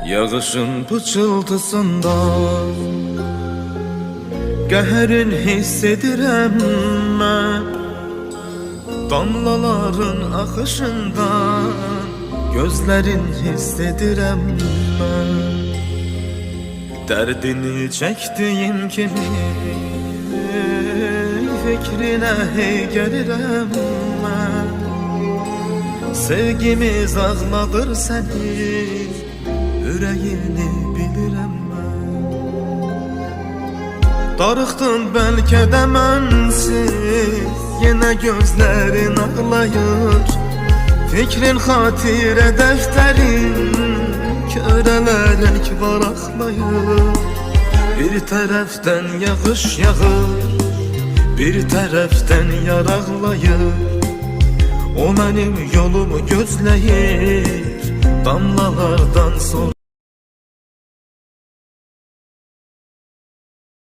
Yağışın pıçıltısında qəhərin hiss edirəm mən. Damlaların axışında gözlərin hiss edirəm mən. Dərdini çəkdiyim kimi fikrinə hey gəlirəm mən. Sevgimiz ağladır səni, ürəyini bilirəm mən. Darıxdın bəlkə də mənsiz, yenə gözlərin ağlayır. Fikrin xatirə dəftərin körələrək varaqlayır. Bir tərəfdən yağış yağır, bir tərəfdən yaraqlayır. O mənim yolumu gözləyir, damlalardan sonra